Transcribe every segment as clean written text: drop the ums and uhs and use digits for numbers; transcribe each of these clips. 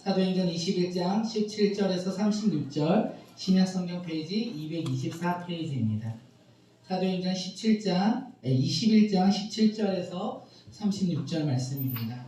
사도행전 21장 17절에서 36절 신약성경 페이지 224페이지입니다. 사도행전 21장 17절에서 36절 말씀입니다.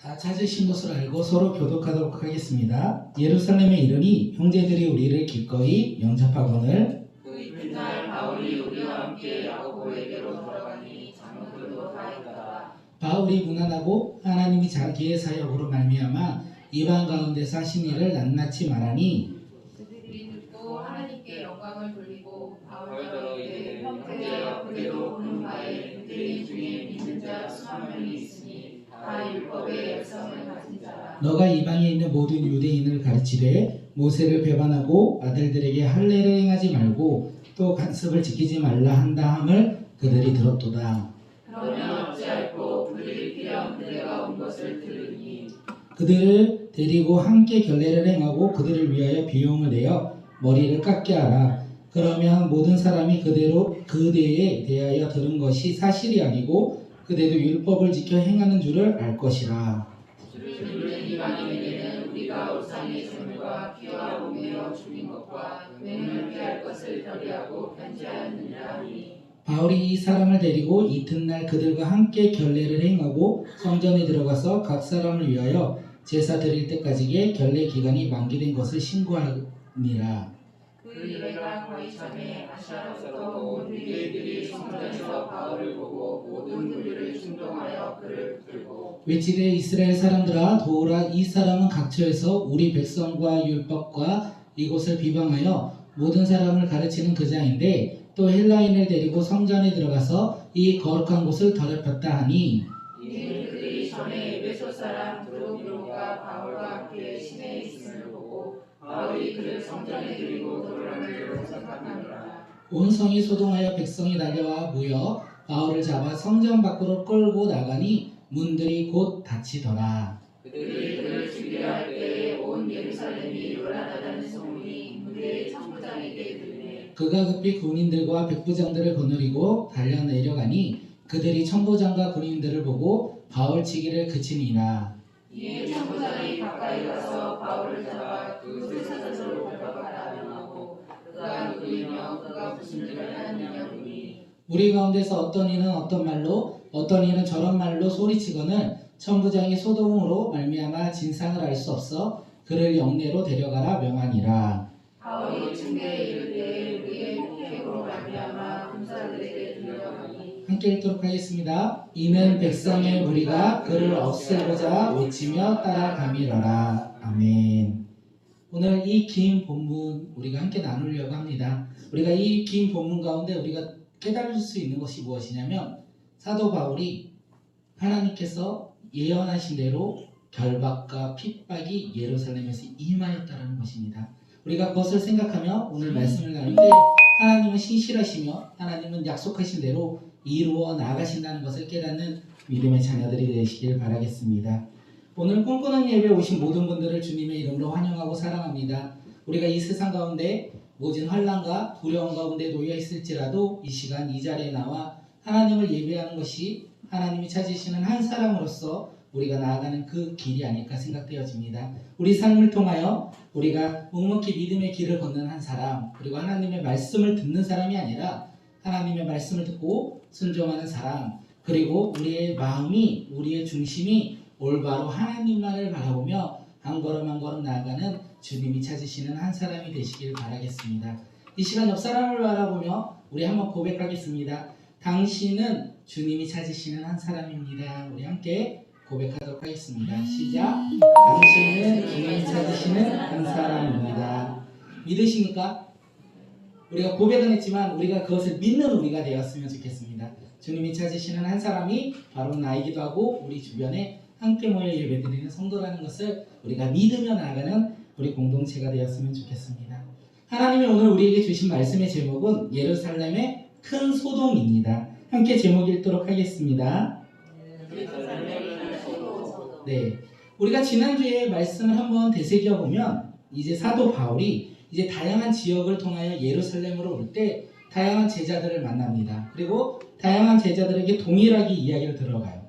다 찾으신 것을 알고 서로 교독하도록 하겠습니다. 예루살렘에 이르니 형제들이 우리를 기꺼이 영접하거늘 그 이튿날 바울이 우리와 함께 야고보에게로 돌아가니 장로들도 다 있더라. 바울이 무난하고 하나님이 자기의 사역으로 말미암아 이방 가운데서 하신 일을 낱낱이 말하니 그들이 듣고 하나님께 영광을 돌리고 바울더러 이르되 형제여 그대로 보는 바에 그들 중에 믿는 자 수만 명이 있으니 다 율법의 열성을 가진 자라. 너가 이방에 있는 모든 유대인을 가르치되 모세를 배반하고 아들들에게 할례를 행하지 말고 또 간섭을 지키지 말라 한다 함을 그들이 들었도다. 그러면 어찌할꼬 불일피령 그대가 온 것을 들으니 그들을 데리고 함께 결례를 행하고 그들을 위하여 비용을 내어 머리를 깎게 하라. 그러면 모든 사람이 그대에 대하여 들은 것이 사실이 아니고 그대도 율법을 지켜 행하는 줄을 알 것이라. 주를 믿는 이방인에게는 우리가 우상의 제물과 피와 몸매어 죽인 것과 맹을 피할 것을 결의하고 편지하였느니라 하니 바울이 이 사람을 데리고 이튿날 그들과 함께 결례를 행하고 성전에 들어가서 각 사람을 위하여 제사 드릴 때까지의 결례 기간이 만기된 것을 신고하니라. 그 일회가 거의 전에 아시아로부터 온 유대인들이 성전에서 바울을 보고 모든 무리를 충동하여 그를 붙들고 외치되 이스라엘 사람들아 도우라. 이 사람은 각처에서 우리 백성과 율법과 이곳을 비방하여 모든 사람을 가르치는 그자인데 또 헬라인을 데리고 성전에 들어가서 이 거룩한 곳을 더럽혔다 하니 이는 그들이 전에 에베소 사람 드로비로가 바울과 함께 시내에 있음을 보고 바울이 그를 성전에 들이고 돌아가는 줄로 생각하니라. 온 성이 소동하여 백성이 달려와 모여 바울을 잡아 성전 밖으로 끌고 나가니 문들이 곧 닫히더라. 그들이 그를 죽이려 할 때에 온 예루살렘이 요란하다는 소문이 무대의 참부장에게 들리네. 그가 급히 군인들과 백부장들을 거느리고 달려 내려가니 그들이 천부장과 군인들을 보고 바울 치기를 그치니라. 이에 참부장이 가까이 가서 바울을 잡아 두 사자로 발박하라 명하고 그가 누구이며 그가 무슨 일을 하였느냐 묻니 우리 가운데서 어떤 이는 어떤 말로 어떤 이는 저런 말로 소리치거늘 천부장이 소동으로 말미암아 진상을 알 수 없어 그를 영내로 데려가라 명하니라. 바울이 층계에 이르되 우리의 폭행으로 말미암아 군사들에게 들려가니 함께 읽도록 하겠습니다. 이는 백성의 무리가 그를 없애고자 외치며 따라가미러라. 아멘. 오늘 이 긴 본문 우리가 함께 나누려고 합니다. 우리가 이 긴 본문 가운데 우리가 깨달을 수 있는 것이 무엇이냐면 사도 바울이 하나님께서 예언하신 대로 결박과 핍박이 예루살렘에서 임하였다는 것입니다. 우리가 그것을 생각하며 오늘 말씀을 나누는데 하나님은 신실하시며 하나님은 약속하신 대로 이루어 나가신다는 것을 깨닫는 믿음의 자녀들이 되시길 바라겠습니다. 오늘 꿈꾸는 예배에 오신 모든 분들을 주님의 이름으로 환영하고 사랑합니다. 우리가 이 세상 가운데 모진 환난과 두려움 가운데 놓여 있을지라도 이 시간 이 자리에 나와 하나님을 예배하는 것이 하나님이 찾으시는 한 사람으로서 우리가 나아가는 그 길이 아닐까 생각되어집니다. 우리 삶을 통하여 우리가 묵묵히 믿음의 길을 걷는 한 사람, 그리고 하나님의 말씀을 듣는 사람이 아니라 하나님의 말씀을 듣고 순종하는 사람, 그리고 우리의 마음이, 우리의 중심이 올바로 하나님만을 바라보며 한 걸음 한 걸음 나아가는 주님이 찾으시는 한 사람이 되시길 바라겠습니다. 이 시간 옆 사람을 바라보며 우리 한번 고백하겠습니다. 당신은 주님이 찾으시는 한 사람입니다. 우리 함께 고백하도록 하겠습니다. 시작. 당신은 주님이 찾으시는 한 사람입니다. 믿으십니까? 우리가 고백은 했지만 우리가 그것을 믿는 우리가 되었으면 좋겠습니다. 주님이 찾으시는 한 사람이 바로 나이기도 하고 우리 주변에 함께 모여 예배드리는 성도라는 것을 우리가 믿으며 나아가는 우리 공동체가 되었으면 좋겠습니다. 하나님이 오늘 우리에게 주신 말씀의 제목은 예루살렘의 큰 소동입니다. 함께 제목 읽도록 하겠습니다. 네, 우리가 지난주에 말씀을 한번 되새겨 보면 이제 사도 바울이 이제 다양한 지역을 통하여 예루살렘으로 올 때 다양한 제자들을 만납니다. 그리고 다양한 제자들에게 동일하게 이야기를 들어가요.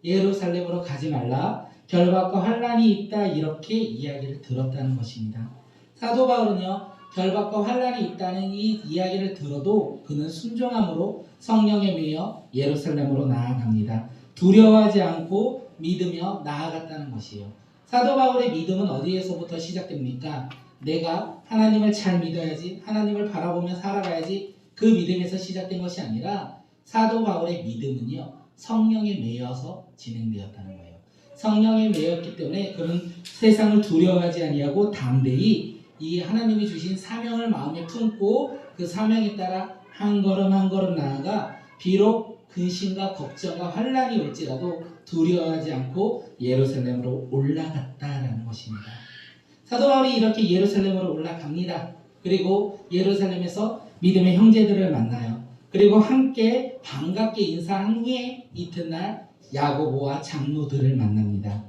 예루살렘으로 가지 말라, 결박과 환란이 있다, 이렇게 이야기를 들었다는 것입니다. 사도 바울은요, 결박과 환란이 있다는 이 이야기를 들어도 그는 순종함으로 성령에 매여 예루살렘으로 나아갑니다. 두려워하지 않고 믿으며 나아갔다는 것이에요. 사도 바울의 믿음은 어디에서부터 시작됩니까? 내가 하나님을 잘 믿어야지, 하나님을 바라보며 살아가야지, 그 믿음에서 시작된 것이 아니라 사도 바울의 믿음은요, 성령에 매여서 진행되었다는 거예요. 성령에 매였기 때문에 그는 세상을 두려워하지 아니하고 담대히 이 하나님이 주신 사명을 마음에 품고 그 사명에 따라 한 걸음 한 걸음 나아가 비록 근심과 걱정과 환란이 올지라도 두려워하지 않고 예루살렘으로 올라갔다라는 것입니다. 사도 바울이 이렇게 예루살렘으로 올라갑니다. 그리고 예루살렘에서 믿음의 형제들을 만나요. 그리고 함께 반갑게 인사한 후에 이튿날 야고보와 장로들을 만납니다.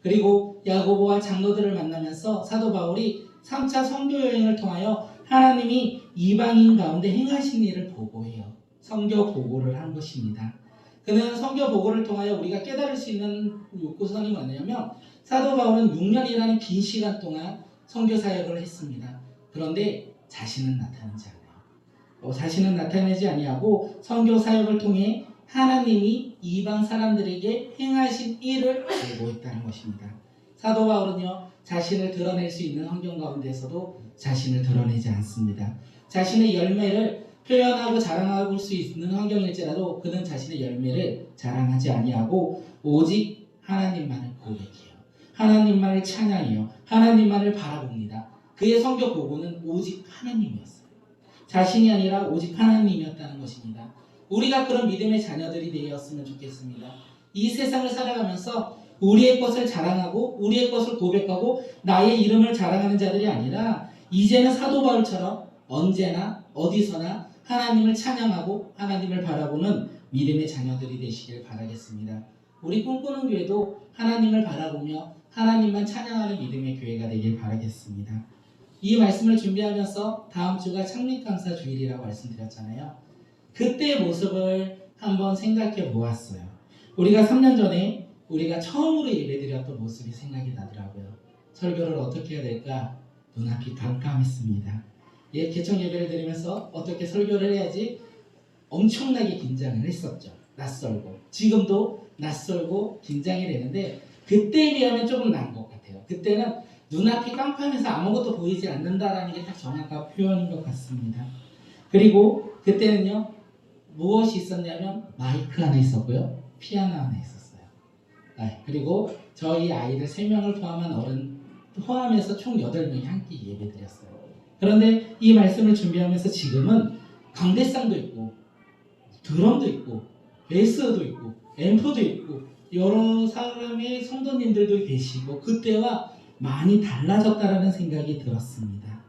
그리고 야고보와 장로들을 만나면서 사도 바울이 3차 선교 여행을 통하여 하나님이 이방인 가운데 행하신 일을 보고해요. 선교 보고를 한 것입니다. 그는 선교 보고를 통하여 우리가 깨달을 수 있는 요구선이 뭐냐면 사도 바울은 6년이라는 긴 시간 동안 선교 사역을 했습니다. 그런데 자신은 나타나지 않아요. 자신은 나타내지 아니하고 선교 사역을 통해 하나님이 이방 사람들에게 행하신 일을 보고했다는 것입니다. 사도 바울은요, 자신을 드러낼 수 있는 환경 가운데서도 자신을 드러내지 않습니다. 자신의 열매를 표현하고 자랑할 수 있는 환경일지라도 그는 자신의 열매를 자랑하지 아니하고 오직 하나님만을 고백해요. 하나님만을 찬양해요. 하나님만을 바라봅니다. 그의 선교 보고는 오직 하나님이었어요. 자신이 아니라 오직 하나님이었다는 것입니다. 우리가 그런 믿음의 자녀들이 되었으면 좋겠습니다. 이 세상을 살아가면서 우리의 것을 자랑하고 우리의 것을 고백하고 나의 이름을 자랑하는 자들이 아니라 이제는 사도 바울처럼 언제나 어디서나 하나님을 찬양하고 하나님을 바라보는 믿음의 자녀들이 되시길 바라겠습니다. 우리 꿈꾸는 교회도 하나님을 바라보며 하나님만 찬양하는 믿음의 교회가 되길 바라겠습니다. 이 말씀을 준비하면서 다음 주가 창립감사 주일이라고 말씀드렸잖아요. 그때의 모습을 한번 생각해 보았어요. 우리가 3년 전에 우리가 처음으로 예배드렸던 모습이 생각이 나더라고요. 설교를 어떻게 해야 될까? 눈앞이 깜깜했습니다. 개청 예배를 드리면서 어떻게 설교를 해야지 엄청나게 긴장을 했었죠. 낯설고. 지금도 낯설고 긴장이 되는데 그때에 비하면 조금 나은 것 같아요. 그때는 눈앞이 깜깜해서 아무것도 보이지 않는다라는 게 딱 정확한 표현인 것 같습니다. 그리고 그때는요, 무엇이 있었냐면 마이크 하나 있었고요, 피아노 하나 있었어요. 그리고 저희 아이들 3명을 포함한 어른 포함해서 총 8명이 함께 예배드렸어요. 그런데 이 말씀을 준비하면서 지금은 강대상도 있고 드럼도 있고 베이스도 있고 앰프도 있고 여러 사람의 성도님들도 계시고 그때와 많이 달라졌다라는 생각이 들었습니다.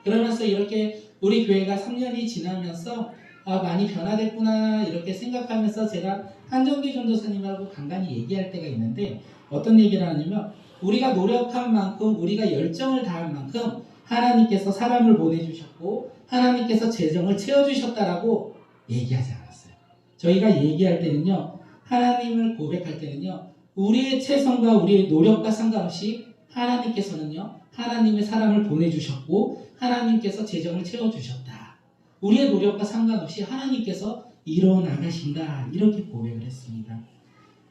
그러면서 이렇게 우리 교회가 3년이 지나면서 많이 변화됐구나 이렇게 생각하면서 제가 한정기 전도사님하고 간간히 얘기할 때가 있는데 어떤 얘기를 하냐면 우리가 노력한 만큼 우리가 열정을 다할 만큼 하나님께서 사람을 보내주셨고 하나님께서 재정을 채워주셨다라고 얘기하지 않았어요. 저희가 얘기할 때는요, 하나님을 고백할 때는요, 우리의 최선과 우리의 노력과 상관없이 하나님께서는요, 하나님의 사람을 보내주셨고 하나님께서 재정을 채워주셨다. 우리의 노력과 상관없이 하나님께서 이뤄나가신다. 이렇게 고백을 했습니다.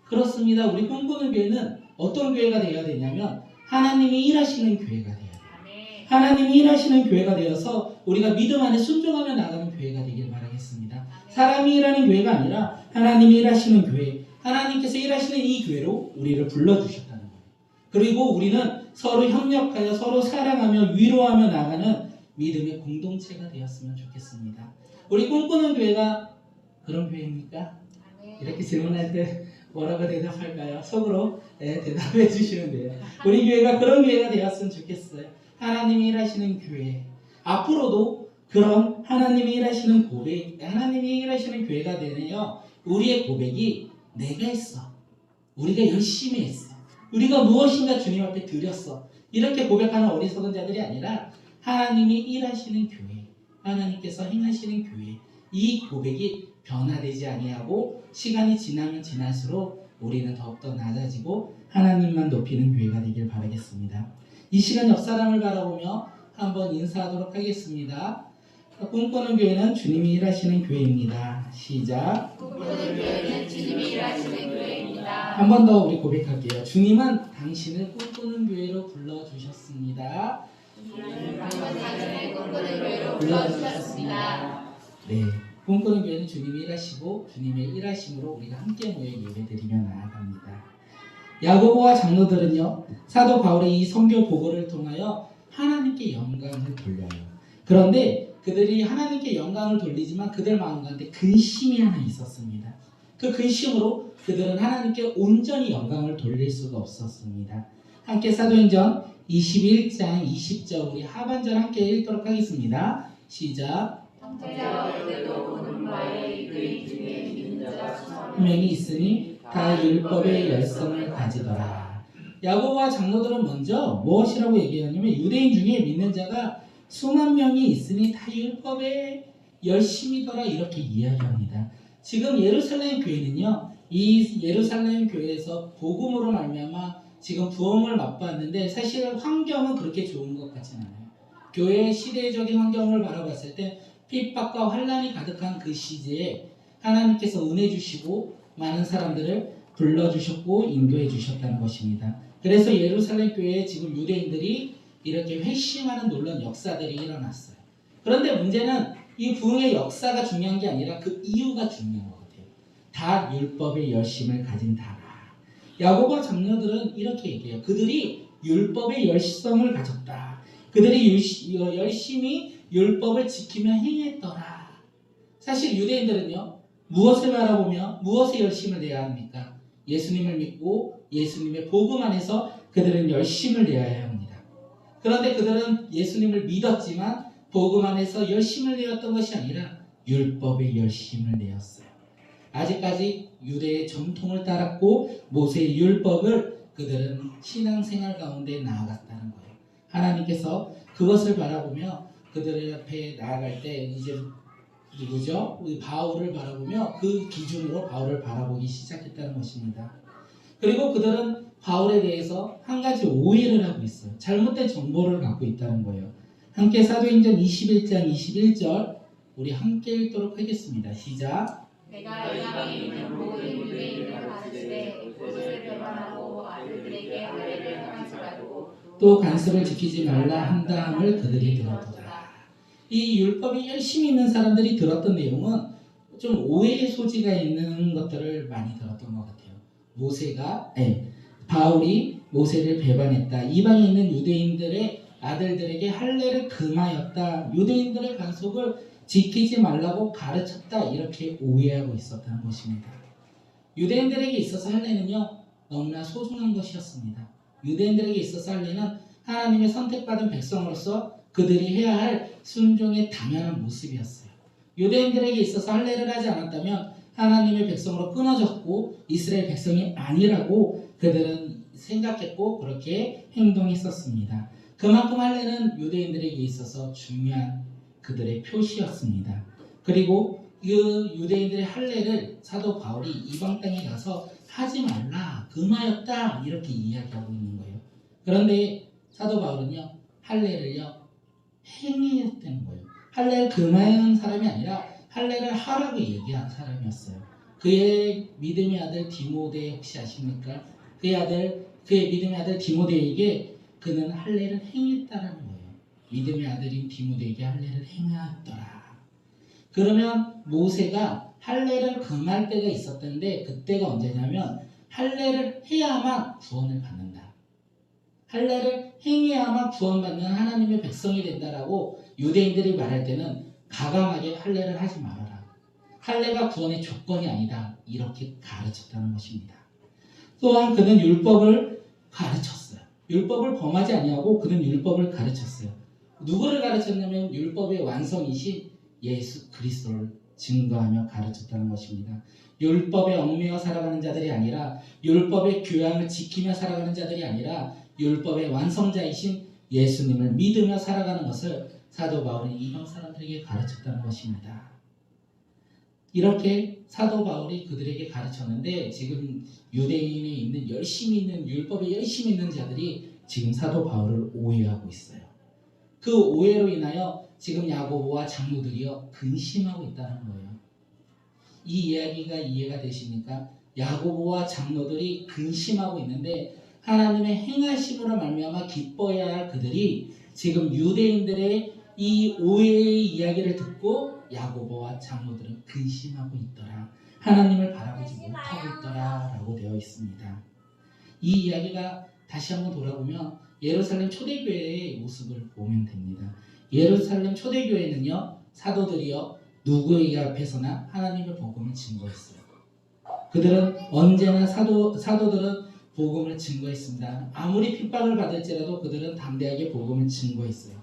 그렇습니다. 우리 꿈꾸는 교회는 어떤 교회가 되어야 되냐면 하나님이 일하시는 교회가 되어야 돼요. 하나님이 일하시는 교회가 되어서 우리가 믿음 안에 순종하며 나가는 교회가 되길 바라겠습니다. 사람이 일하는 교회가 아니라 하나님이 일하시는 교회, 하나님께서 일하시는 이 교회로 우리를 불러주셨다는 거예요. 그리고 우리는 서로 협력하여 서로 사랑하며 위로하며 나가는 믿음의 공동체가 되었으면 좋겠습니다. 우리 꿈꾸는 교회가 그런 교회입니까? 이렇게 질문할 때 뭐라고 대답할까요? 속으로 대답해 주시면 돼요. 우리 교회가 그런 교회가 되었으면 좋겠어요. 하나님이 일하시는 교회, 앞으로도 그런 하나님이 일하시는 고백, 하나님이 일하시는 교회가 되네요. 우리의 고백이 내가 했어, 우리가 열심히 했어, 우리가 무엇인가 주님 앞에 드렸어, 이렇게 고백하는 어리석은 자들이 아니라 하나님이 일하시는 교회, 하나님께서 행하시는 교회, 이 고백이 변화되지 아니하고 시간이 지나면 지날수록 우리는 더욱더 낮아지고 하나님만 높이는 교회가 되길 바라겠습니다. 이 시간 옆 사람을 바라보며 한번 인사하도록 하겠습니다. 꿈꾸는 교회는 주님이 일하시는 교회입니다. 시작. 꿈꾸는 교회는 주님이 일하시는 교회입니다. 한 번 더 우리 고백할게요. 주님은 당신을 꿈꾸는 교회로 불러주셨습니다. 주님은 당신을 꿈꾸는 교회로 불러주셨습니다. 네, 꿈꾸는 교회는 주님이 일하시고 주님의 일하심으로 우리가 함께 모여 예배드리며 나아갑니다. 야고보와 장로들은요, 사도 바울의 이 선교 보고를 통하여 하나님께 영광을 돌려요. 그런데 그들이 하나님께 영광을 돌리지만 그들 마음 가운데 근심이 하나 있었습니다. 그 근심으로 그들은 하나님께 온전히 영광을 돌릴 수가 없었습니다. 함께 사도행전 21장 20절 우리 하반절 함께 읽도록 하겠습니다. 시작. 형제자와 그대도 보는 바에 이들이 주의 믿는 자 수만 명이 있으니 다 율법의 열성을 가지더라. 야고보와 장로들은 먼저 무엇이라고 얘기하냐면 유대인 중에 믿는 자가 수만 명이 있으니 다 율법의 열심이더라 이렇게 이야기합니다. 지금 예루살렘 교회는요, 이 예루살렘 교회에서 복음으로 말미암아 지금 부흥을 맛봤는데 사실 환경은 그렇게 좋은 것 같지는 않아요. 교회의 시대적인 환경을 바라봤을 때 핍박과 환란이 가득한 그 시대에 하나님께서 은혜 주시고 많은 사람들을 불러주셨고 인도해 주셨다는 것입니다. 그래서 예루살렘 교회에 지금 유대인들이 이렇게 회심하는 놀라운 역사들이 일어났어요. 그런데 문제는 이 부흥의 역사가 중요한 게 아니라 그 이유가 중요한 것 같아요. 다 율법의 열심을 가진 다라. 야고보와 장로들은 이렇게 얘기해요. 그들이 율법의 열성을 가졌다. 그들이 열심히 율법을 지키며 행했더라. 사실 유대인들은요, 무엇을 바라보며 무엇에 열심을 내야 합니까? 예수님을 믿고 예수님의 복음 안에서 그들은 열심을 내어야 합니다. 그런데 그들은 예수님을 믿었지만 복음 안에서 열심을 내었던 것이 아니라 율법의 열심을 내었어요. 아직까지 유대의 전통을 따랐고 모세의 율법을 그들은 신앙생활 가운데 나아갔다는 거예요. 하나님께서 그것을 바라보며 그들의 앞에 나아갈 때 이제 누구죠? 우리 바울을 바라보며 그 기준으로 바울을 바라보기 시작했다는 것입니다. 그리고 그들은 바울에 대해서 한 가지 오해를 하고 있어요. 잘못된 정보를 갖고 있다는 거예요. 함께 사도행전 21장 21절 우리 함께 읽도록 하겠습니다. 시작. 내가 이 땅에 있는 모든 유대인을 가르치되 그것을 배반하고 아들들에게 할례를 행하지 말고 또 간섭을 지키지 말라 한다함을 그들이 들었도다. 이 율법이 열심히 있는 사람들이 들었던 내용은 좀 오해의 소지가 있는 것들을 많이 들었던 것 같아요. 바울이 모세를 배반했다. 이방에 있는 유대인들의 아들들에게 할례를 금하였다. 유대인들의 간섭을 지키지 말라고 가르쳤다. 이렇게 오해하고 있었다는 것입니다. 유대인들에게 있어서 할례는요, 너무나 소중한 것이었습니다. 유대인들에게 있어서 할례는 하나님의 선택받은 백성으로서 그들이 해야 할 순종의 당연한 모습이었어요. 유대인들에게 있어서 할례를 하지 않았다면 하나님의 백성으로 끊어졌고 이스라엘 백성이 아니라고 그들은 생각했고 그렇게 행동했었습니다. 그만큼 할례는 유대인들에게 있어서 중요한 그들의 표시였습니다. 그리고 그 유대인들의 할례를 사도 바울이 이방 땅에 가서 하지 말라, 금하였다 이렇게 이야기하고 있는 거예요. 그런데 사도 바울은요, 할례를요 행위했다는 거예요. 할례를 금하는 사람이 아니라 할례를 하라고 얘기한 사람이었어요. 그의 믿음의 아들 디모데 혹시 아십니까? 그의 믿음의 아들 디모데에게 그는 할례를 행했다라는 거예요. 믿음의 아들인 디모데에게 할례를 행하였더라. 그러면 모세가 할례를 금할 때가 있었던데 그때가 언제냐면 할례를 해야만 구원을 받는다. 할례를 행해야만 구원받는 하나님의 백성이 된다라고 유대인들이 말할 때는 가감하게 할례를 하지 말아라. 할례가 구원의 조건이 아니다. 이렇게 가르쳤다는 것입니다. 또한 그는 율법을 가르쳤어요. 율법을 범하지 아니하고 그는 율법을 가르쳤어요. 누구를 가르쳤냐면 율법의 완성이신 예수 그리스도를 증거하며 가르쳤다는 것입니다. 율법에 얽매여 살아가는 자들이 아니라 율법의 교양을 지키며 살아가는 자들이 아니라 율법의 완성자이신 예수님을 믿으며 살아가는 것을 사도 바울이 이방 사람들에게 가르쳤다는 것입니다. 이렇게 사도 바울이 그들에게 가르쳤는데 지금 유대인에 있는 열심히 있는 율법에 열심히 있는 자들이 지금 사도 바울을 오해하고 있어요. 그 오해로 인하여 지금 야고보와 장로들이요 근심하고 있다는 거예요. 이 이야기가 이해가 되십니까? 야고보와 장로들이 근심하고 있는데 하나님의 행하심으로 말미암아 기뻐해야 할 그들이 지금 유대인들의 이 오해의 이야기를 듣고 야고보와 장로들은 근심하고 있더라. 하나님을 바라보지 못하고 있더라 라고 되어 있습니다. 이 이야기가 다시 한번 돌아보면 예루살렘 초대교회의 모습을 보면 됩니다. 예루살렘 초대교회는요 사도들이요 누구에게 앞에서나 하나님의 복음을 증거했어요. 그들은 언제나 사도들은 복음을 증거했습니다. 아무리 핍박을 받을지라도 그들은 담대하게 복음을 증거했어요.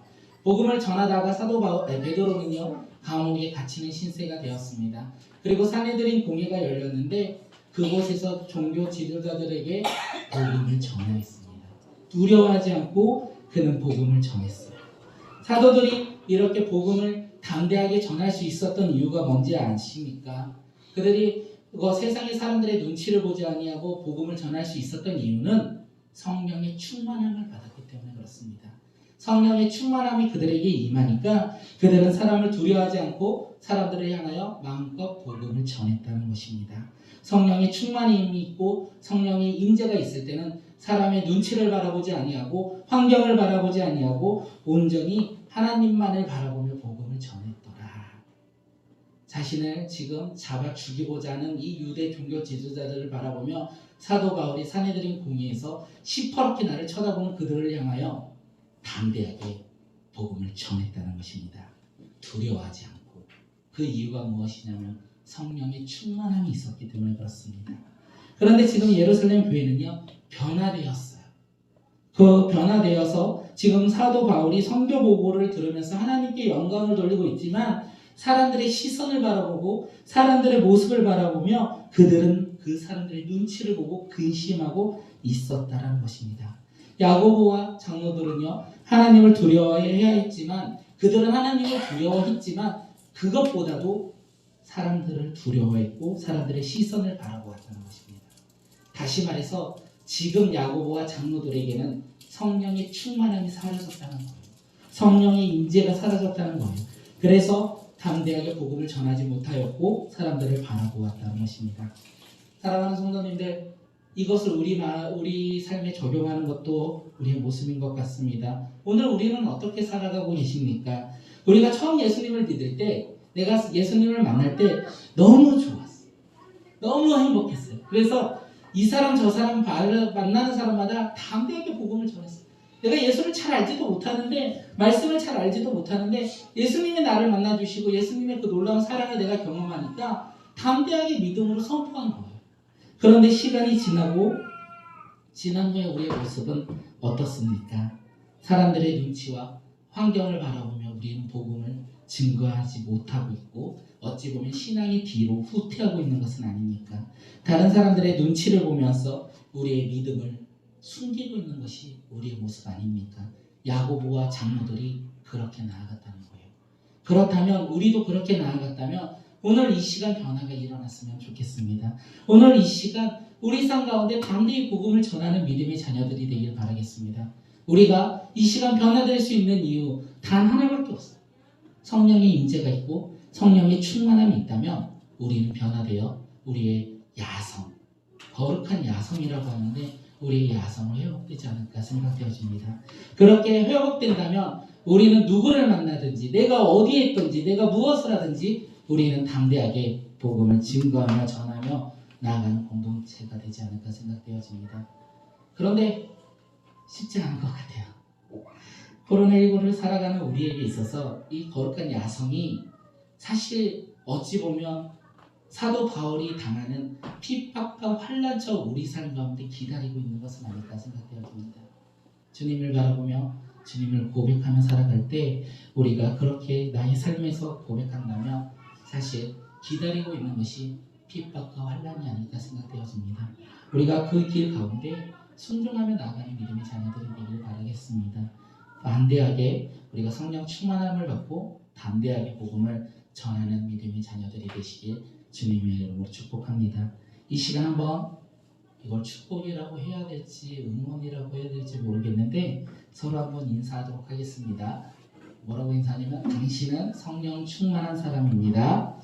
복음을 전하다가 베드로는요 감옥에 갇히는 신세가 되었습니다. 그리고 사내들인 공회가 열렸는데 그곳에서 종교 지도자들에게 복음을 전했습니다. 두려워하지 않고 그는 복음을 전했어요. 사도들이 이렇게 복음을 담대하게 전할 수 있었던 이유가 뭔지 아십니까? 그들이 세상의 사람들의 눈치를 보지 아니하고 복음을 전할 수 있었던 이유는 성령의 충만함을 받았기 때문에 그렇습니다. 성령의 충만함이 그들에게 임하니까 그들은 사람을 두려워하지 않고 사람들을 향하여 마음껏 복음을 전했다는 것입니다. 성령의 충만함이 있고 성령의 임재가 있을 때는 사람의 눈치를 바라보지 아니하고 환경을 바라보지 아니하고 온전히 하나님만을 바라보며 복음을 전했더라. 자신을 지금 잡아 죽이고자 하는 이 유대 종교 지도자들을 바라보며 사도 바울이 사내들인 공회에서 시퍼렇게 나를 쳐다보는 그들을 향하여 담대하게 복음을 전했다는 것입니다. 두려워하지 않고. 그 이유가 무엇이냐면 성령의 충만함이 있었기 때문에 그렇습니다. 그런데 지금 예루살렘 교회는요 변화되었어요. 그 변화되어서 지금 사도 바울이 선교 보고를 들으면서 하나님께 영광을 돌리고 있지만 사람들의 시선을 바라보고 사람들의 모습을 바라보며 그들은 그 사람들의 눈치를 보고 근심하고 있었다는 것입니다. 야고보와 장로들은요 하나님을 두려워해야 했지만 그들은 하나님을 두려워했지만 그것보다도 사람들을 두려워했고 사람들의 시선을 바라보았다는 것입니다. 다시 말해서 지금 야고보와 장로들에게는 성령의 충만함이 사라졌다는 거예요. 성령의 임재가 사라졌다는 거예요. 그래서 담대하게 복음을 전하지 못하였고 사람들을 바라보았다는 것입니다. 사랑하는 성도님들, 이것을 우리 삶에 적용하는 것도 우리의 모습인 것 같습니다. 오늘 우리는 어떻게 살아가고 계십니까? 우리가 처음 예수님을 믿을 때 내가 예수님을 만날 때 너무 좋았어요. 너무 행복했어요. 그래서 이 사람 저 사람 만나는 사람마다 담대하게 복음을 전했어요. 내가 예수를 잘 알지도 못하는데 말씀을 잘 알지도 못하는데 예수님이 나를 만나주시고 예수님의 그 놀라운 사랑을 내가 경험하니까 담대하게 믿음으로 선포한 거예요. 그런데 시간이 지난 후에 우리의 모습은 어떻습니까? 사람들의 눈치와 환경을 바라보며 우리는 복음을 증거하지 못하고 있고 어찌 보면 신앙이 뒤로 후퇴하고 있는 것은 아닙니까? 다른 사람들의 눈치를 보면서 우리의 믿음을 숨기고 있는 것이 우리의 모습 아닙니까? 야고보와 장로들이 그렇게 나아갔다는 거예요. 그렇다면 우리도 그렇게 나아갔다면 오늘 이 시간 변화가 일어났으면 좋겠습니다. 오늘 이 시간 우리 삶 가운데 담대히 복음을 전하는 믿음의 자녀들이 되길 바라겠습니다. 우리가 이 시간 변화될 수 있는 이유 단 하나밖에 없어요. 성령의 임재가 있고 성령의 충만함이 있다면 우리는 변화되어 우리의 야성, 거룩한 야성이라고 하는데 우리의 야성을 회복되지 않을까 생각되어집니다. 그렇게 회복된다면 우리는 누구를 만나든지 내가 어디에 있든지 내가 무엇을 하든지 우리는 담대하게 복음을 증거하며 전하며 나아가는 공동체가 되지 않을까 생각되어집니다. 그런데 쉽지 않은 것 같아요. 코로나19를 살아가는 우리에게 있어서 이 거룩한 야성이 사실 어찌 보면 사도 바울이 당하는 핍박과 환난처 우리 삶 가운데 기다리고 있는 것은 아닐까 생각되어집니다. 주님을 바라보며 주님을 고백하며 살아갈 때 우리가 그렇게 나의 삶에서 고백한다면 사실 기다리고 있는 것이 핍박과 환난이 아닐까 생각되어집니다. 우리가 그 길 가운데 순종하며 나아가는 믿음의 자녀들이 되길 바라겠습니다. 담대하게 우리가 성령 충만함을 받고 담대하게 복음을 전하는 믿음의 자녀들이 되시길 주님의 이름으로 축복합니다. 이 시간 한번 이걸 축복이라고 해야 될지 응원이라고 해야 될지 모르겠는데 서로 한번 인사하도록 하겠습니다. 뭐라고 인사하냐면 당신은 성령 충만한 사람입니다.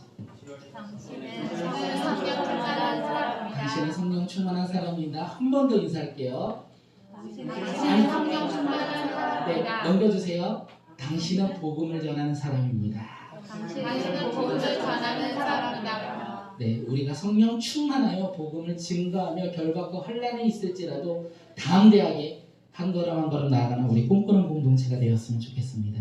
당신은 성령 충만한 사람입니다. 당신은 성령 충만한 사람입니다. 한 번 더 인사할게요. 당신은 성령 충만한 네, 사람입니다. 넘겨주세요. 당신은 복음을 전하는 사람입니다. 당신은 복음을 전하는 사람입니다. 네, 우리가 성령 충만하여 복음을 증거하며 결박과 환란이 있을지라도 담대하게 한 걸음 한 걸음 나아가는 우리 꿈꾸는 공동체가 되었으면 좋겠습니다.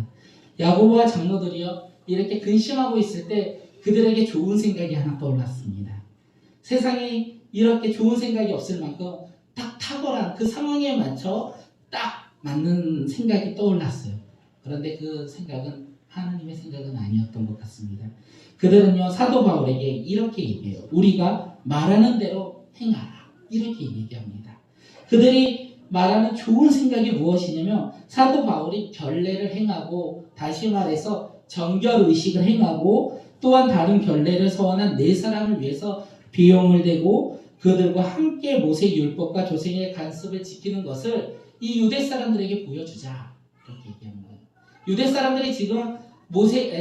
야고보와 장로들이요 이렇게 근심하고 있을 때 그들에게 좋은 생각이 하나 떠올랐습니다. 세상에 이렇게 좋은 생각이 없을 만큼 딱 탁월한 그 상황에 맞춰 딱 맞는 생각이 떠올랐어요. 그런데 그 생각은 하나님의 생각은 아니었던 것 같습니다. 그들은요 사도 바울에게 이렇게 얘기해요. 우리가 말하는 대로 행하라 이렇게 얘기합니다. 그들이 말하는 좋은 생각이 무엇이냐면 사도 바울이 결례를 행하고 다시 말해서 정결의식을 행하고 또한 다른 결례를 서원한 네 사람을 위해서 비용을 대고 그들과 함께 모세 율법과 조상의 관습을 지키는 것을 이 유대 사람들에게 보여주자 이렇게 얘기하는 거예요. 유대 사람들이 지금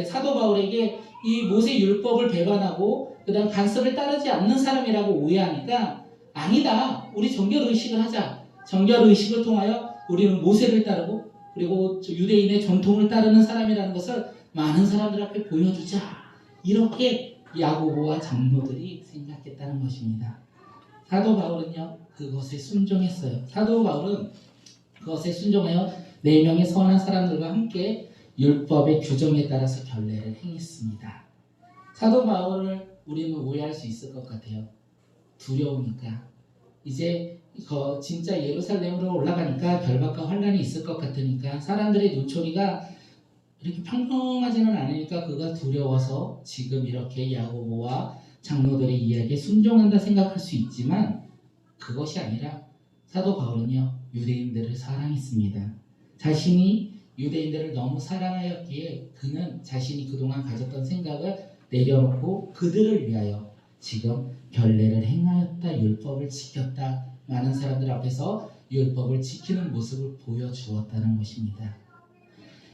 사도 바울에게 이 모세 율법을 배반하고 그다음 관습을 따르지 않는 사람이라고 오해하니까 아니다. 우리 정결의식을 하자. 정결의식을 통하여 우리는 모세를 따르고 그리고 유대인의 전통을 따르는 사람이라는 것을 많은 사람들 앞에 보여주자. 이렇게 야고보와 장로들이 생각했다는 것입니다. 사도 바울은요 그것에 순종했어요. 사도 바울은 그것에 순종하여 4명의 선한 사람들과 함께 율법의 규정에 따라서 결례를 행했습니다. 사도 바울을 우리는 오해할 수 있을 것 같아요. 두려우니까 이제 진짜 예루살렘으로 올라가니까 결박과 환란이 있을 것 같으니까 사람들의 눈초리가 이렇게 평평하지는 않으니까 그가 두려워서 지금 이렇게 야고보와 장로들의 이야기에 순종한다 생각할 수 있지만 그것이 아니라 사도 바울은요 유대인들을 사랑했습니다. 자신이 유대인들을 너무 사랑하였기에 그는 자신이 그동안 가졌던 생각을 내려놓고 그들을 위하여 지금 결례를 행하였다 율법을 지켰다 많은 사람들 앞에서 율법을 지키는 모습을 보여주었다는 것입니다.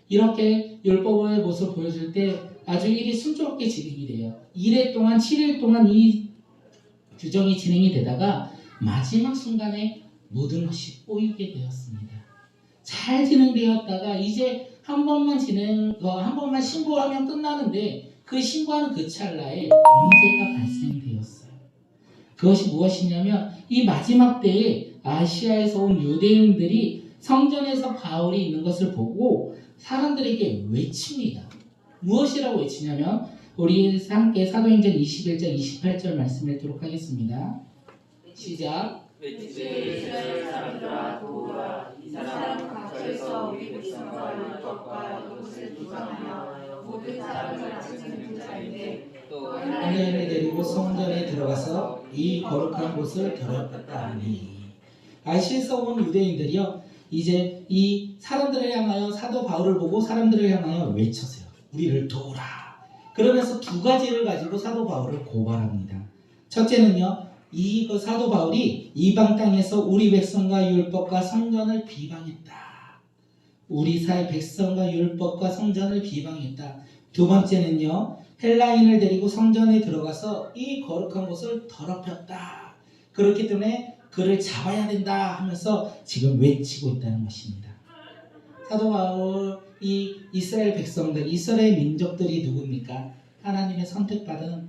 이렇게 율법의 모습을 보여줄 때 아주 일이 순조롭게 진행이 돼요. 1회 동안 7일 동안 이 규정이 진행이 되다가 마지막 순간에 모든 것이 꼬이게 되었습니다. 잘 진행되었다가 이제 한 번만 신고하면 끝나는데 그 신고하는 그 찰나에 문제가 발생되었어요. 그것이 무엇이냐면 이 마지막 때에 아시아에서 온 유대인들이 성전에서 바울이 있는 것을 보고 사람들에게 외칩니다. 무엇이라고 외치냐면 우리 함께 사도행전 21장 28절 말씀 읽도록 하겠습니다. 시작. 이스라엘 사람들아 도우라. 이 사람은 각처에서 우리 백성과 율법과 이곳을 부정하며 모든 사람을 가르치는 부자인데 또 하나님을 데리고 성전에 들어가서 이 거룩한 곳을 더럽혔다 하니. 아시아에서 온 유대인들이요 이제 이 사람들을 향하여 사도 바울을 보고 사람들을 향하여 외쳤어요. 우리를 도우라. 그러면서 두 가지를 가지고 사도 바울을 고발합니다. 첫째는요 이 사도 바울이 이방 땅에서 우리 백성과 율법과 성전을 비방했다. 우리 사회 백성과 율법과 성전을 비방했다. 두 번째는요 헬라인을 데리고 성전에 들어가서 이 거룩한 곳을 더럽혔다. 그렇기 때문에 그를 잡아야 된다 하면서 지금 외치고 있다는 것입니다. 사도 바울 이 이스라엘 백성들, 이스라엘 민족들이 누굽니까? 하나님의 선택받은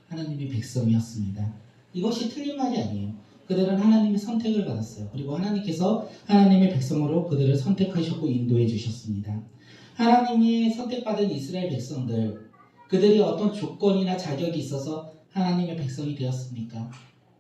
하나님의 백성이었습니다. 이것이 틀린 말이 아니에요. 그들은 하나님의 선택을 받았어요. 그리고 하나님께서 하나님의 백성으로 그들을 선택하셨고 인도해 주셨습니다. 하나님이 선택받은 이스라엘 백성들, 그들이 어떤 조건이나 자격이 있어서 하나님의 백성이 되었습니까?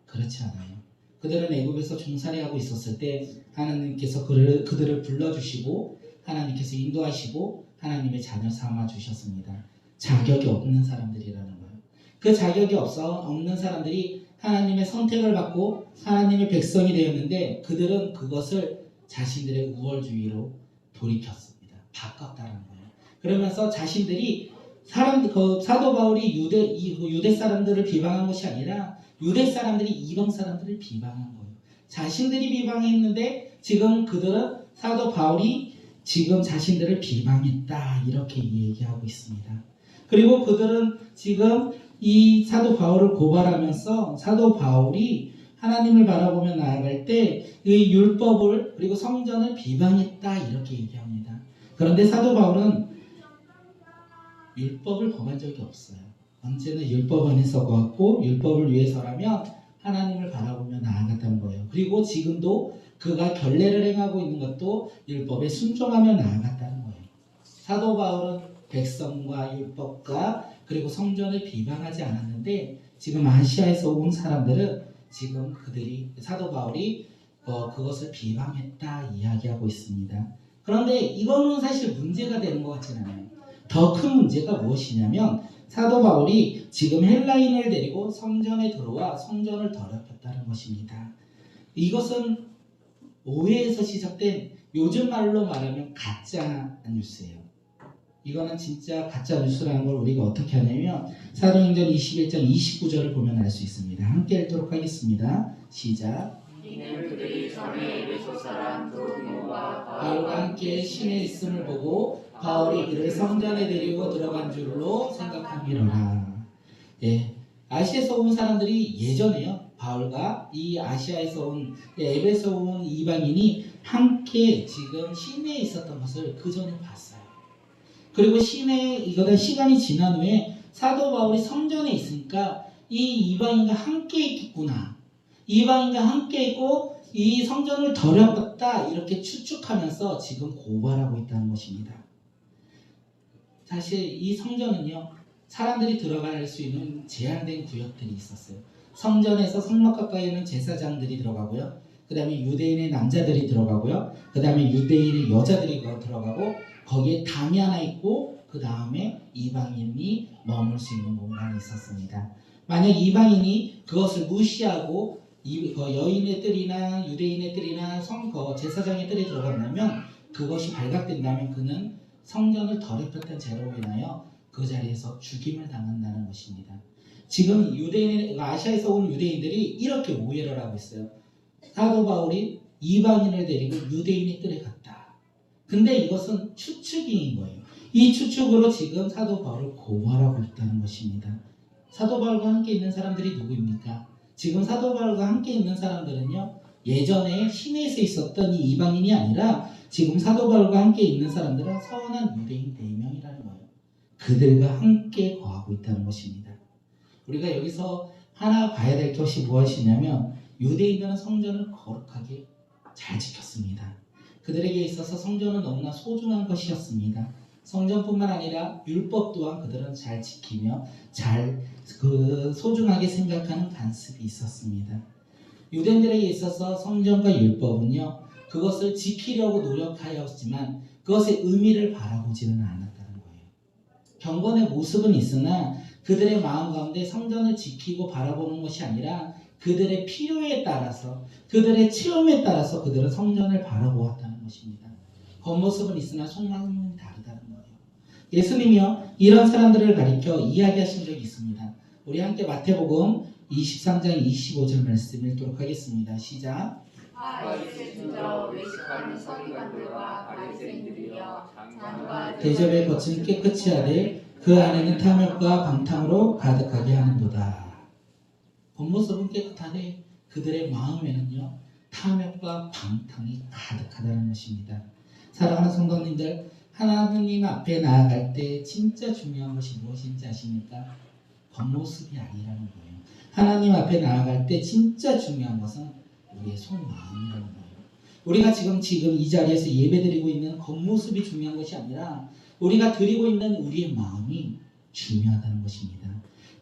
그렇지 않아요. 그들은 애굽에서 종살이하고 있었을 때 하나님께서 그들을 불러주시고 하나님께서 인도하시고 하나님의 자녀 삼아 주셨습니다. 자격이 없는 사람들이라는 거예요. 그 자격이 없는 사람들이 하나님의 선택을 받고 하나님의 백성이 되었는데 그들은 그것을 자신들의 우월주의로 돌이켰습니다. 바꿨다는 거예요. 그러면서 자신들이 사도 바울이 유대 사람들을 비방한 것이 아니라 유대 사람들이 이방 사람들을 비방한 거예요. 자신들이 비방했는데 지금 그들은 사도 바울이 지금 자신들을 비방했다 이렇게 얘기하고 있습니다. 그리고 그들은 지금 이 사도 바울을 고발하면서 사도 바울이 하나님을 바라보며 나아갈 때 이 율법을 그리고 성전을 비방했다 이렇게 얘기합니다. 그런데 사도 바울은 율법을 범한 적이 없어요. 언제나 율법 안에서 거하고 율법을 위해서라면 하나님을 바라보며 나아갔다는 거예요. 그리고 지금도 그가 결례를 행하고 있는 것도 율법에 순종하며 나아갔다는 거예요. 사도 바울은 백성과 율법과 그리고 성전을 비방하지 않았는데 지금 아시아에서 온 사람들은 지금 그들이 사도 바울이 그것을 비방했다 이야기하고 있습니다. 그런데 이거는 사실 문제가 되는 것 같지는 않아요. 더 큰 문제가 무엇이냐면 사도 바울이 지금 헬라인을 데리고 성전에 들어와 성전을 더럽혔다는 것입니다. 이것은 오해에서 시작된 요즘 말로 말하면 가짜 뉴스예요. 이거는 진짜 가짜 뉴스라는 걸 우리가 어떻게 하냐면 사도행전 21장 29절을 보면 알 수 있습니다. 함께 읽도록 하겠습니다. 시작. 이는 그들이 전에 에베소 사람 도디모와 바울과 함께 신에 있음을 보고 바울이 그를 성전에 데리고 들어간 줄로 생각함이로라. 예, 아시아에서 온 사람들이 예전에요. 바울과 이 아시아에서 온 에베소 온 이방인이 함께 지금 시내에 있었던 것을 그 전에 봤어요. 그리고 이거는 시간이 지난 후에 사도 바울이 성전에 있으니까 이 이방인과 함께 있겠구나. 이방인과 함께 있고 이 성전을 더럽혔다 이렇게 추측하면서 지금 고발하고 있다는 것입니다. 사실 이 성전은요 사람들이 들어갈 수 있는 제한된 구역들이 있었어요. 성전에서 성막 가까이에는 제사장들이 들어가고요. 그 다음에 유대인의 남자들이 들어가고요. 그 다음에 유대인의 여자들이 들어가고 거기에 담이 하나 있고 그 다음에 이방인이 머물 수 있는 공간이 있었습니다. 만약 이방인이 그것을 무시하고 여인의 뜰이나 유대인의 뜰이나 제사장의 뜰에 들어간다면 그것이 발각된다면 그는 성전을 더럽혔던 죄로 인하여 그 자리에서 죽임을 당한다는 것입니다. 지금 아시아에서 온 유대인들이 이렇게 오해를 하고 있어요. 사도 바울이 이방인을 데리고 유대인의 뜰에 갔다. 근데 이것은 추측인 거예요. 이 추측으로 지금 사도 바울을 고발하고 있다는 것입니다. 사도 바울과 함께 있는 사람들이 누구입니까? 지금 사도 바울과 함께 있는 사람들은요 예전에 시내에서 있었던 이 이방인이 아니라 지금 사도 바울과 함께 있는 사람들은 서원한 유대인 4명이라는 거예요. 그들과 함께 거하고 있다는 것입니다. 우리가 여기서 하나 봐야 될 것이 무엇이냐면 유대인들은 성전을 거룩하게 잘 지켰습니다. 그들에게 있어서 성전은 너무나 소중한 것이었습니다. 성전뿐만 아니라 율법 또한 그들은 잘 지키며 소중하게 생각하는 관습이 있었습니다. 유대인들에게 있어서 성전과 율법은요 그것을 지키려고 노력하였지만 그것의 의미를 바라보지는 않았다는 거예요. 경건의 모습은 있으나 그들의 마음 가운데 성전을 지키고 바라보는 것이 아니라 그들의 필요에 따라서 그들의 체험에 따라서 그들은 성전을 바라보았다는 것입니다. 겉모습은 있으나 속마음은 다르다는 거예요. 예수님이요 이런 사람들을 가리켜 이야기하신 적이 있습니다. 우리 함께 마태복음 23장 25절 말씀 읽도록 하겠습니다. 시작. 이스라엘 준저 외식하는 서기관들과 바리새인들이여 잔과 대접의 겉은 깨끗이 하되 그 안에는 탐욕과 방탕으로 가득하게 하는도다. 겉모습은 깨끗하되 그들의 마음에는요 탐욕과 방탕이 가득하다는 것입니다. 사랑하는 성도님들, 하나님 앞에 나아갈 때 진짜 중요한 것이 무엇인지 아십니까? 겉모습이 아니라는 거예요. 하나님 앞에 나아갈 때 진짜 중요한 것은 우리의 속마음이라는 거예요. 우리가 지금 이 자리에서 예배드리고 있는 겉모습이 중요한 것이 아니라 우리가 드리고 있는 우리의 마음이 중요하다는 것입니다.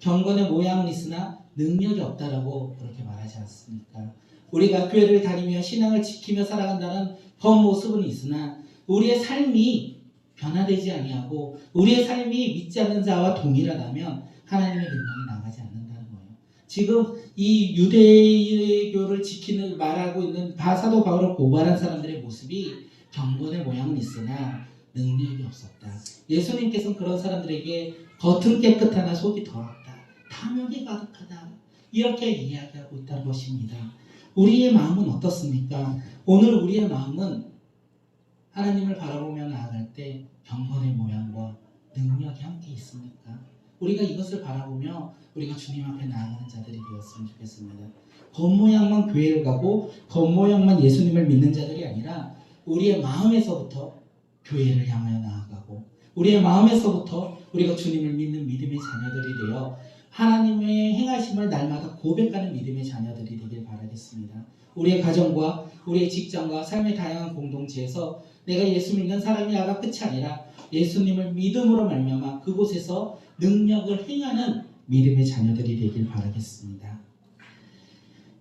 경건의 모양은 있으나 능력이 없다라고 그렇게 말하지 않습니까? 우리가 교회를 다니며 신앙을 지키며 살아간다는 겉모습은 있으나 우리의 삶이 변화되지 아니하고 우리의 삶이 믿지 않는 자와 동일하다면 하나님의 능력이 나가지 않는다는 거예요. 지금 이 유대교를 말하고 있는 사도 바울을 고발한 사람들의 모습이 경건의 모양은 있으나 능력이 없었다. 예수님께서는 그런 사람들에게 겉은 깨끗하나 속이 더럽다. 탐욕이 가득하다. 이렇게 이야기하고 있다는 것입니다. 우리의 마음은 어떻습니까? 오늘 우리의 마음은 하나님을 바라보며 나아갈 때 경건의 모양과 능력이 함께 있습니까? 우리가 이것을 바라보며 우리가 주님 앞에 나아가는 자들이 되었으면 좋겠습니다. 겉모양만 교회를 가고 겉모양만 예수님을 믿는 자들이 아니라 우리의 마음에서부터 교회를 향하여 나아가고 우리의 마음에서부터 우리가 주님을 믿는 믿음의 자녀들이 되어 하나님의 행하심을 날마다 고백하는 믿음의 자녀들이 되길 바라겠습니다. 우리의 가정과 우리의 직장과 삶의 다양한 공동체에서 내가 예수 믿는 사람이야가 끝이 아니라 예수님을 믿음으로 말미암아 그곳에서 능력을 행하는 믿음의 자녀들이 되길 바라겠습니다.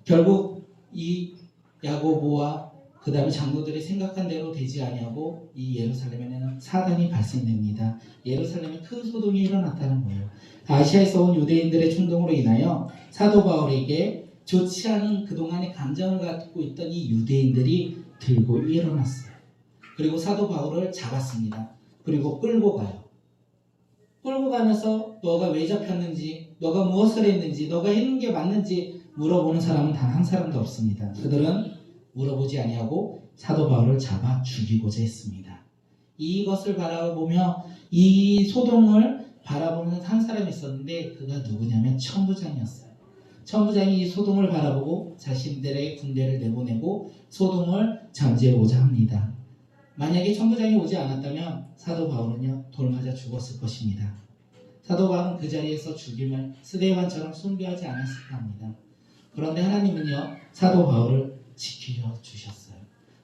결국 이 야고보와 그 다음에 장로들이 생각한 대로 되지 아니하고 이 예루살렘에는 사단이 발생됩니다. 예루살렘에 큰 소동이 일어났다는 거예요. 아시아에서 온 유대인들의 충동으로 인하여 사도 바울에게 좋지 않은 그동안의 감정을 갖고 있던 이 유대인들이 들고 일어났어요. 그리고 사도 바울을 잡았습니다. 그리고 끌고 가요. 끌고 가면서 너가 왜 잡혔는지, 너가 무엇을 했는지, 너가 했는 게 맞는지 물어보는 사람은 단 한 사람도 없습니다. 그들은 물어보지 아니하고 사도 바울을 잡아 죽이고자 했습니다. 이것을 바라보며 이 소동을 바라보는 한 사람이 있었는데 그가 누구냐면 천부장이었어요. 천부장이 이 소동을 바라보고 자신들의 군대를 내보내고 소동을 잠재우고자 합니다. 만약에 천부장이 오지 않았다면 사도 바울은요 돌맞아 죽었을 것입니다. 사도 바울은 그 자리에서 죽임을 스데반처럼 숭배하지 않았을까 합니다. 그런데 하나님은요 사도 바울을 지켜주셨어요.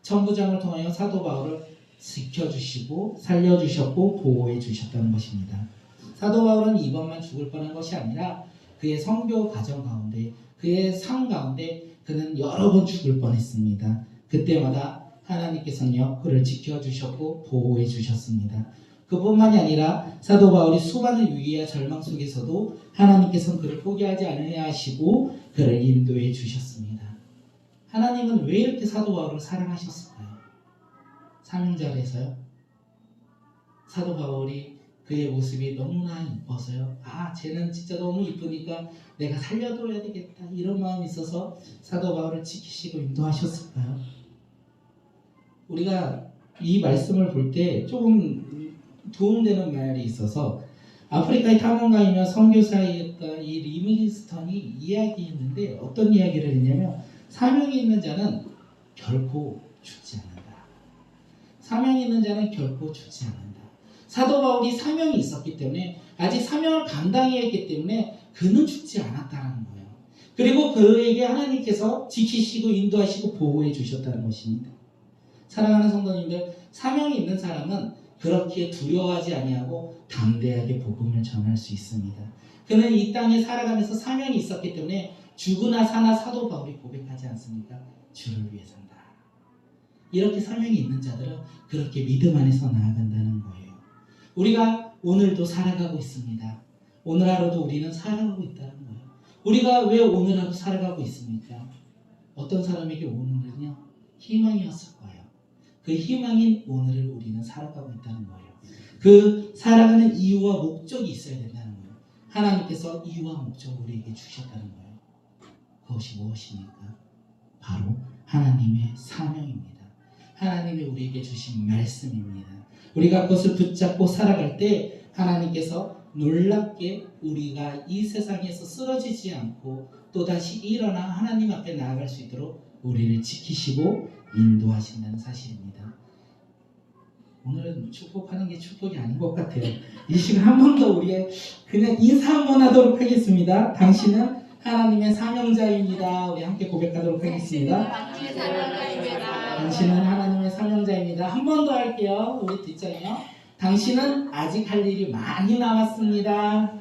천부장을 통하여 사도 바울을 지켜주시고 살려주셨고 보호해주셨다는 것입니다. 사도 바울은 이번만 죽을 뻔한 것이 아니라 그의 선교 과정 가운데 그의 삶 가운데 그는 여러 번 죽을 뻔했습니다. 그때마다 하나님께서는요 그를 지켜주셨고 보호해주셨습니다. 그뿐만이 아니라 사도 바울이 수많은 위기와 절망 속에서도 하나님께서는 그를 포기하지 않으려 하시고 그를 인도해 주셨습니다. 하나님은 왜 이렇게 사도 바울을 사랑하셨을까요? 사명자라서요? 사도 바울이 그의 모습이 너무나 이뻐서요. 아, 쟤는 진짜 너무 이쁘니까 내가 살려둬야 되겠다. 이런 마음이 있어서 사도 바울을 지키시고 인도하셨을까요? 우리가 이 말씀을 볼 때 조금 도움되는 말이 있어서 아프리카의 탐험가이며 선교사였던 이 리밍스턴이 이야기했는데 어떤 이야기를 했냐면 사명이 있는 자는 결코 죽지 않는다. 사명이 있는 자는 결코 죽지 않는다. 사도 바울이 사명이 있었기 때문에 아직 사명을 감당해야 했기 때문에 그는 죽지 않았다는 거예요. 그리고 그에게 하나님께서 지키시고 인도하시고 보호해 주셨다는 것입니다. 사랑하는 성도님들, 사명이 있는 사람은 그렇게 두려워하지 아니하고 담대하게 복음을 전할 수 있습니다. 그는 이 땅에 살아가면서 사명이 있었기 때문에 죽으나 사나 사도 바울이 고백하지 않습니까? 주를 위해 산다. 이렇게 사명이 있는 자들은 그렇게 믿음 안에서 나아간다는 거예요. 우리가 오늘도 살아가고 있습니다. 오늘 하루도 우리는 살아가고 있다는 거예요. 우리가 왜 오늘 하루 살아가고 있습니까? 어떤 사람에게 오늘은요 희망이었을 거예요. 그 희망인 오늘을 우리는 살아가고 있다는 거예요. 그 살아가는 이유와 목적이 있어야 된다는 거예요. 하나님께서 이유와 목적을 우리에게 주셨다는 거예요. 그것이 무엇입니까? 바로 하나님의 사명입니다. 하나님이 우리에게 주신 말씀입니다. 우리가 그것을 붙잡고 살아갈 때 하나님께서 놀랍게 우리가 이 세상에서 쓰러지지 않고 또다시 일어나 하나님 앞에 나아갈 수 있도록 우리를 지키시고 인도하신다는 사실입니다. 오늘은 축복하는 게 축복이 아닌 것 같아요. 이 시간 한 번 더 우리의 그냥 인사 한번 하도록 하겠습니다. 당신은 하나님의 사명자입니다. 우리 함께 고백하도록 하겠습니다. 당신은 하나님의 사명자입니다. 한 번 더 할게요. 우리 뒷장이요. 당신은 아직 할 일이 많이 남았습니다.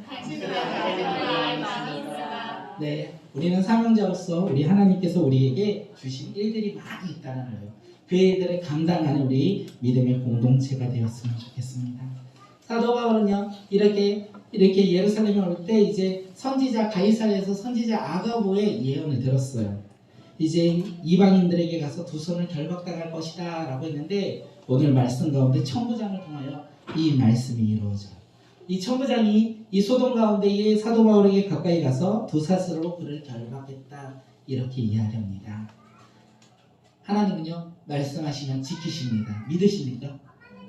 네, 우리는 사명자로서 우리 하나님께서 우리에게 주신 일들이 많이 있다는 거예요. 그 일들을 감당하는 우리 믿음의 공동체가 되었으면 좋겠습니다. 사도 바울은요 이렇게 예루살렘에 올 때 이제 선지자 가이사랴에서 선지자 아가보의 예언을 들었어요. 이제 이방인들에게 가서 두 손을 결박당할 것이다 라고 했는데 오늘 말씀 가운데 천부장을 통하여 이 말씀이 이루어져요. 이 천부장이 이 소돔 가운데 이 사도 바울에게 가까이 가서 두 사슬로 그를 결박했다 이렇게 이야기합니다. 하나님은요 말씀하시면 지키십니다. 믿으십니까?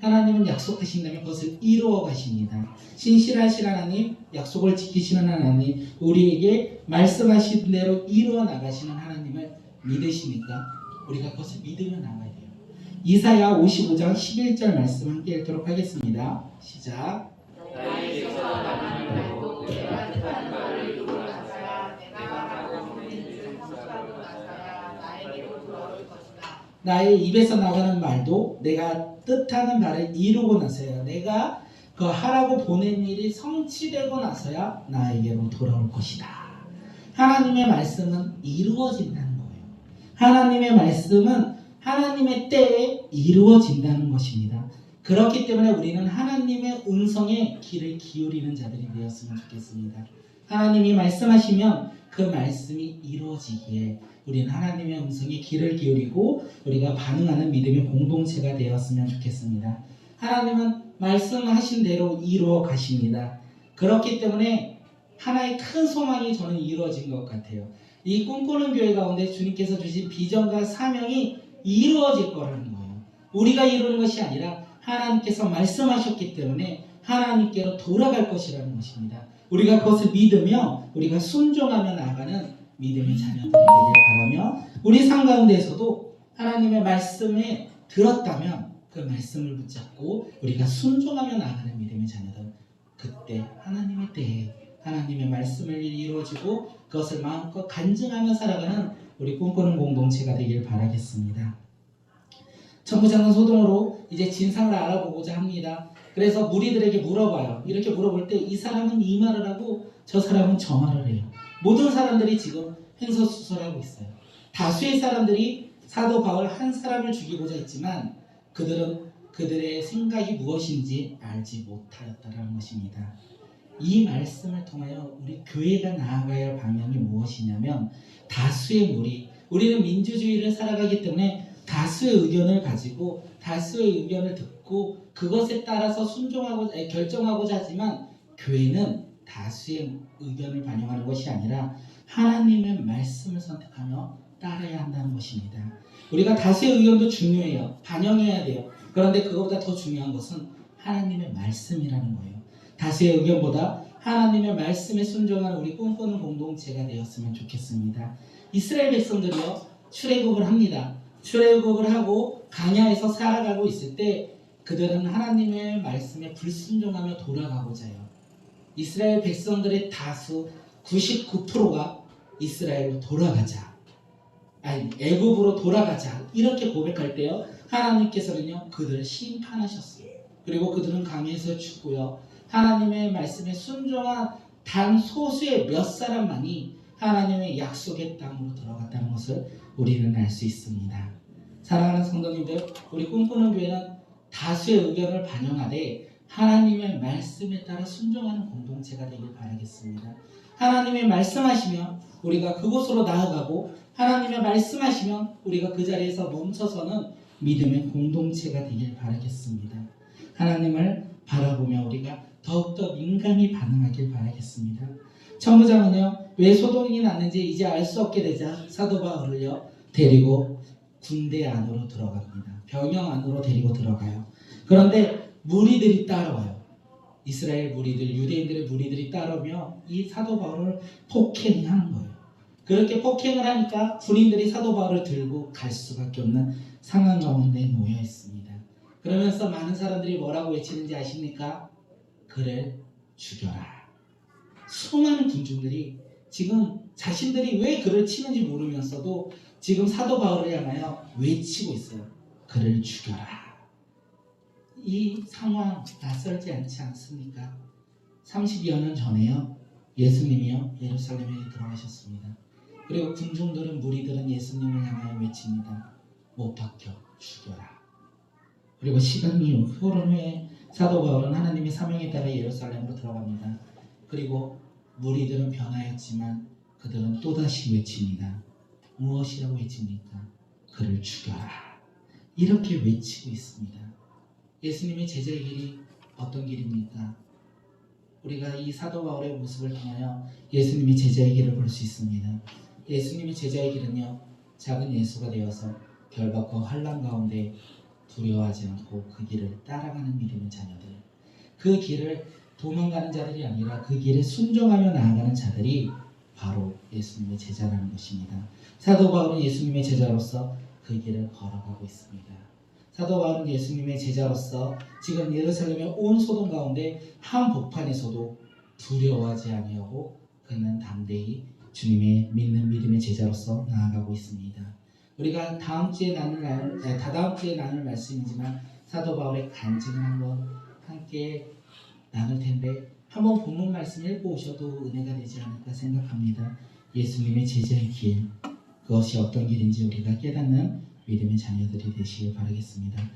하나님은 약속하신다면 그것을 이루어 가십니다. 신실하신 하나님, 약속을 지키시는 하나님, 우리에게 말씀하신 대로 이루어 나가시는 하나님을 믿으십니까? 우리가 그것을 믿으며 나가야 돼요. 이사야 55장 11절 말씀 함께 읽도록 하겠습니다. 시작. 나에게서 나가는 말도 내가 뜻하는 말을 이루고 나서야 내가 하고 있는 일을 성취하고 나서야 나에게로 돌아올 것이다. 나의 입에서 나가는 말도 내가 뜻하는 바를 이루고 나서야 내가 그 하라고 보낸 일이 성취되고 나서야 나에게로 돌아올 것이다. 하나님의 말씀은 이루어진다는 거예요. 하나님의 말씀은 하나님의 때에 이루어진다는 것입니다. 그렇기 때문에 우리는 하나님의 음성에 귀를 기울이는 자들이 되었으면 좋겠습니다. 하나님이 말씀하시면 그 말씀이 이루어지기에 우리는 하나님의 음성에 귀를 기울이고 우리가 반응하는 믿음의 공동체가 되었으면 좋겠습니다. 하나님은 말씀하신 대로 이루어 가십니다. 그렇기 때문에 하나의 큰 소망이 저는 이루어진 것 같아요. 이 꿈꾸는 교회 가운데 주님께서 주신 비전과 사명이 이루어질 거라는 거예요. 우리가 이루는 것이 아니라 하나님께서 말씀하셨기 때문에 하나님께로 돌아갈 것이라는 것입니다. 우리가 그것을 믿으며 우리가 순종하며 나아가는 믿음의 자녀들이 되길 바라며 우리 삶 가운데에서도 하나님의 말씀에 들었다면 그 말씀을 붙잡고 우리가 순종하며 나아가는 믿음의 자녀들, 그때 하나님의 때에 하나님의 말씀을 이루어지고 그것을 마음껏 간증하며 살아가는 우리 꿈꾸는 공동체가 되길 바라겠습니다. 천부장은 소돔으로 이제 진상을 알아보고자 합니다. 그래서 무리들에게 물어봐요. 이렇게 물어볼 때 이 사람은 이 말을 하고 저 사람은 저 말을 해요. 모든 사람들이 지금 횡설수설하고 있어요. 다수의 사람들이 사도 바울 한 사람을 죽이고자 했지만 그들은 그들의 생각이 무엇인지 알지 못하였다는 것입니다. 이 말씀을 통하여 우리 교회가 나아가야 할 방향이 무엇이냐면 다수의 무리, 우리는 민주주의를 살아가기 때문에 다수의 의견을 가지고 다수의 의견을 듣고 그것에 따라서 결정하고자 하지만 교회는 다수의 의견을 반영하는 것이 아니라 하나님의 말씀을 선택하며 따라야 한다는 것입니다. 우리가 다수의 의견도 중요해요. 반영해야 돼요. 그런데 그것보다 더 중요한 것은 하나님의 말씀이라는 거예요. 다수의 의견보다 하나님의 말씀에 순종하는 우리 꿈꾸는 공동체가 되었으면 좋겠습니다. 이스라엘 백성들이요 출애굽을 합니다. 출애굽을 하고 광야에서 살아가고 있을 때 그들은 하나님의 말씀에 불순종하며 돌아가고자 해요. 이스라엘 백성들의 다수 99%가 이스라엘로 돌아가자, 아니 애굽으로 돌아가자 이렇게 고백할 때요 하나님께서는요 그들을 심판하셨어요. 그리고 그들은 광야에서 죽고요 하나님의 말씀에 순종한 단 소수의 몇 사람만이 하나님의 약속의 땅으로 들어갔다는 것을 우리는 알 수 있습니다. 사랑하는 성도님들, 우리 꿈꾸는 교회는 다수의 의견을 반영하되 하나님의 말씀에 따라 순종하는 공동체가 되길 바라겠습니다. 하나님의 말씀하시면 우리가 그곳으로 나아가고 하나님의 말씀하시면 우리가 그 자리에서 멈춰서는 믿음의 공동체가 되길 바라겠습니다. 하나님을 바라보며 우리가 더욱더 민감히 반응하길 바라겠습니다. 천부장은요 왜 소동이 났는지 이제 알 수 없게 되자 사도 바울을요 데리고 군대 안으로 들어갑니다. 병영 안으로 데리고 들어가요. 그런데 무리들이 따라와요. 이스라엘 무리들, 유대인들의 무리들이 따라오며 이 사도 바울을 폭행하는 거예요. 그렇게 폭행을 하니까 군인들이 사도 바울을 들고 갈 수밖에 없는 상황 가운데 놓여 있습니다. 그러면서 많은 사람들이 뭐라고 외치는지 아십니까? 그를 죽여라. 수많은 군중들이 지금 자신들이 왜 그를 치는지 모르면서도 지금 사도 바울을 향하여 외치고 있어요. 그를 죽여라. 이 상황 낯설지 않지 않습니까? 30여 년 전에요. 예수님이요 예루살렘에 들어가셨습니다. 그리고 군중들은 무리들은 예수님을 향하여 외칩니다. 못 박혀 죽여라. 그리고 시간이 흐른 후에 사도 바울은 하나님의 사명에 따라 예루살렘으로 들어갑니다. 그리고 무리들은 변하였지만 그들은 또다시 외칩니다. 무엇이라고 외칩니까? 그를 죽여라. 이렇게 외치고 있습니다. 예수님의 제자의 길이 어떤 길입니까? 우리가 이 사도 바울의 모습을 통하여 예수님의 제자의 길을 볼 수 있습니다. 예수님의 제자의 길은요, 작은 예수가 되어서 결박과 환난 가운데 두려워하지 않고 그 길을 따라가는 믿음의 자녀들, 그 길을 도망가는 자들이 아니라 그 길에 순종하며 나아가는 자들이 바로 예수님의 제자라는 것입니다. 사도 바울은 예수님의 제자로서 그 길을 걸어가고 있습니다. 사도 바울은 예수님의 제자로서 지금 예루살렘의 온 소동 가운데 한복판에서도 두려워하지 아니하고 그는 담대히 주님의 믿는 믿음의 제자로서 나아가고 있습니다. 우리가 다다음 주에 나눌 말씀이지만 사도 바울의 간증을 한번 함께 나눌 텐데 한번 본문 말씀 읽어오셔도 은혜가 되지 않을까 생각합니다. 예수님의 제자의 길, 그것이 어떤 길인지 우리가 깨닫는 믿음의 자녀들이 되시길 바라겠습니다.